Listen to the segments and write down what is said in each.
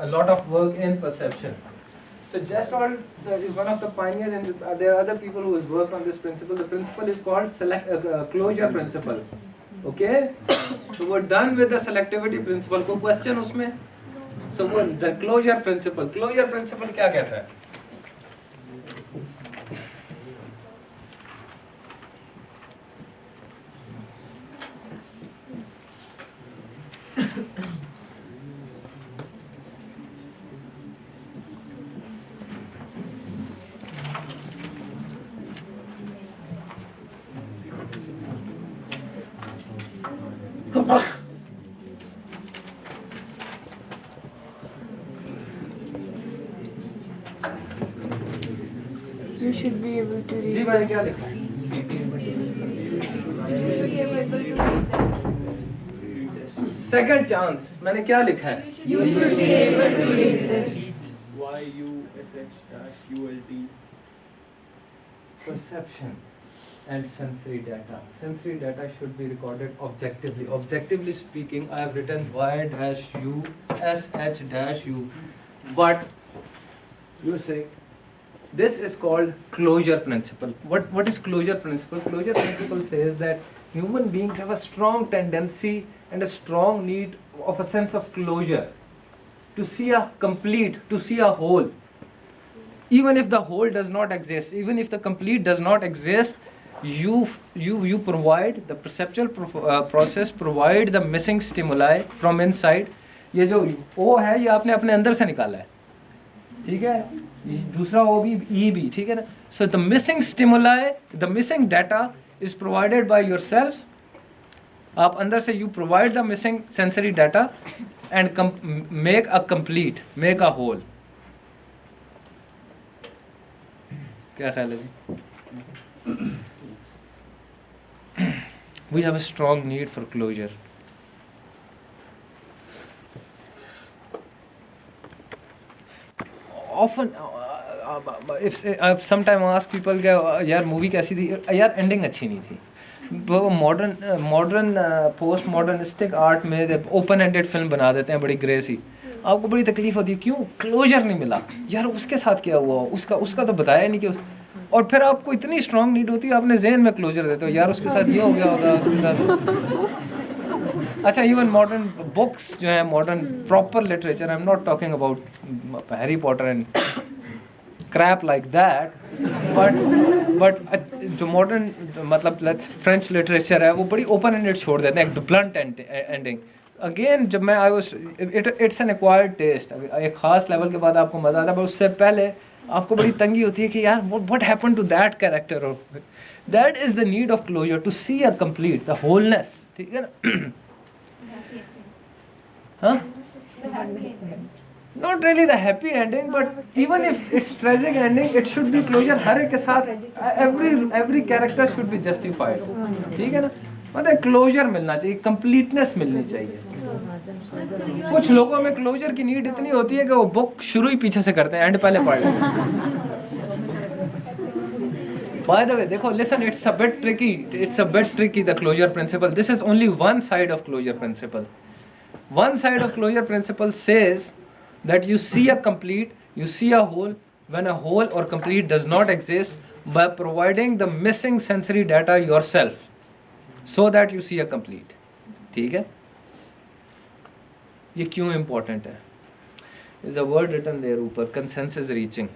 a lot of work in perception. So Gestalt is one of the pioneers, and there are other people who has worked on this principle. The principle is called closure principle. Okay? So we're done with the selectivity principle. कोई question उसमें? So the closure principle. Closure principle क्या कहता है? You should be able to read. जी मैंने क्या लिखा है? Second chance. मैंने क्या लिखा है? You should be able to read this. YUSH-ULT. Perception and sensory data. Sensory data should be recorded objectively. Objectively speaking, I have written Y-U, SH-U. But you say this is called closure principle. What is closure principle? Closure principle says that human beings have a strong tendency and a strong need of a sense of closure, to see a complete, to see a whole. Even if the whole does not exist, even if the complete does not exist, you provide the perceptual process, provide the missing stimuli from inside. ये जो O है ये आपने अपने अंदर से निकाला है, ठीक है? दूसरा O भी E भी, ठीक है ना? So the missing stimuli, the missing data is provided by yourself. आप अंदर से you provide the missing sensory data and make a complete, make a whole. क्या ख्याल है जी? We have a strong need for closure. Often, if sometimes ask people कि यार movie कैसी थी, यार एंडिंग अच्छी नहीं थी. वो मॉडर्न पोस्ट मॉडर्निस्टिक आर्ट में ओपन एंडेड फिल्म बना देते हैं बड़ी ग्रे सी. आपको बड़ी तकलीफ होती है, क्यों? क्लोजर नहीं मिला यार, उसके साथ क्या हुआ, उसका तो बताया नहीं कि और फिर आपको इतनी स्ट्रांग नीड होती है, आपने ज़हन में क्लोजर देते हो, यार उसके साथ ये हो गया होगा, उसके साथ. अच्छा, इवन मॉडर्न बुक्स जो है, modern proper literature, I am not talking about Harry Potter and crap like that, but जो मॉडर्न मतलब फ्रेंच लिटरेचर है वो बड़ी ओपन एंडेड छोड़ देते हैं, एक ब्लंट एंडिंग. अगेन जब मैं I was it's an acquired taste, एक ख़ास लेवल के बाद आपको मज़ा आता है, पर उससे पहले आपको बड़ी तंगी होती है कि यार what happened to that character, और that is the need of closure, to see a complete the wholeness, ठीक है ना? हाँ, not really the happy ending, but even if it's tragic ending, it should be closure. हर एक के साथ every character should be justified, ठीक है ना? मतलब क्लोजर मिलना चाहिए, कंप्लीटनेस मिलनी चाहिए. कुछ लोगों में क्लोजर की नीड इतनी होती है कि वो बुक शुरू ही पीछे से करते हैं, एंड पहले पढ़ लेते हैं. By the way, देखो, listen, it's a bit tricky the closure principle. This is only one side of closure principle. One side of closure principle says that you see a complete, you see a whole when a whole or complete does not exist, by providing the missing sensory data yourself so that you see a complete. ठीक है? ये क्यों important है? There's a word written there ऊपर, consensus reaching.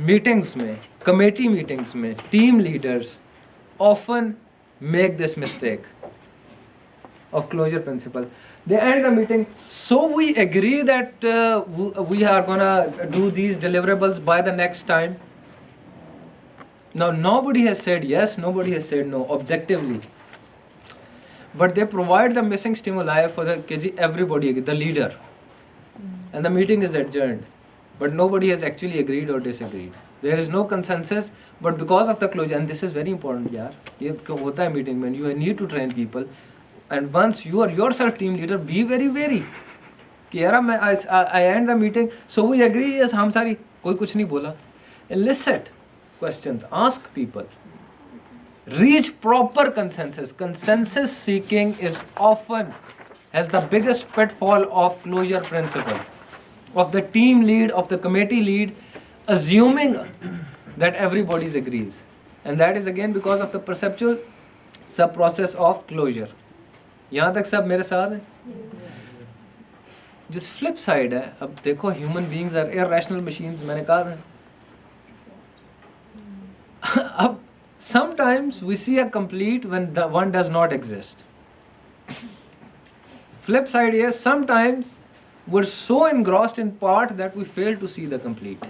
Meetings में, committee meetings में, team leaders often make this mistake of closure principle. They end the meeting, so we agree that we are gonna do these deliverables by the next time. Now nobody has said yes, nobody has said no objectively, but they provide the missing stimuli for the everybody, the leader, and the meeting is adjourned, but nobody has actually agreed or disagreed. There is no consensus, but because of the closure, and this is very important, yaar, ये होता है meeting में, you need to train people. And once you are yourself team leader, be very wary कि यार I end the meeting, so we agree, yes, हम सारी, कोई कुछ नहीं बोला. Elicit questions, ask people, reach proper consensus. Consensus seeking is often as the biggest pitfall of closure principle, of the team lead, of the committee lead, assuming that everybody agrees. And that is again because of the perceptual sub process of closure. यहाँ तक सब मेरे साथ हैं? जिस flip side है, अब देखो human beings are irrational machines, मैंने कहा था. अब sometimes we see a complete when the one does not exist. Flip side is sometimes we're so engrossed in part that we fail to see the complete.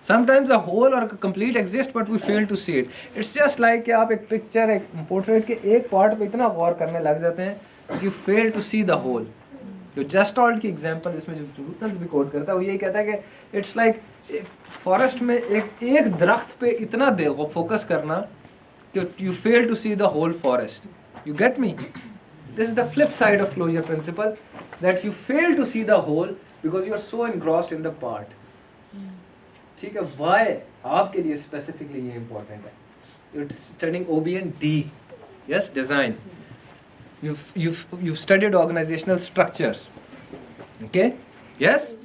Sometimes a whole or a complete exists but we fail to see it. It's just like कि आप एक picture, एक portrait के एक part पे इतना गौर करने लग जाते हैं that you fail to see the whole. जो Gestalt की example इसमें जो रूटन्स भी कोट करता है वो यही कहता है कि it's like एक फॉरेस्ट में एक दरख्त पे इतना फोकस करना कि you fail to see the whole forest. You get me? This is the flip side of closure principle, that you fail to see the whole because you are so engrossed in the part. ठीक है, why आपके लिए specifically ये important है? You're studying OB and D, yes, design. You've studied organizational structures, okay? Yes.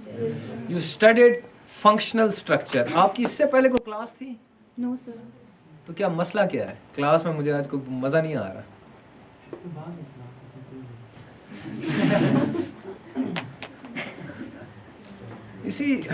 You studied functional structure. आपकी इससे पहले कोई क्लास थी? No sir. तो क्या मसला क्या है? क्लास में मुझे आज कोई मजा नहीं आ रहा. You see,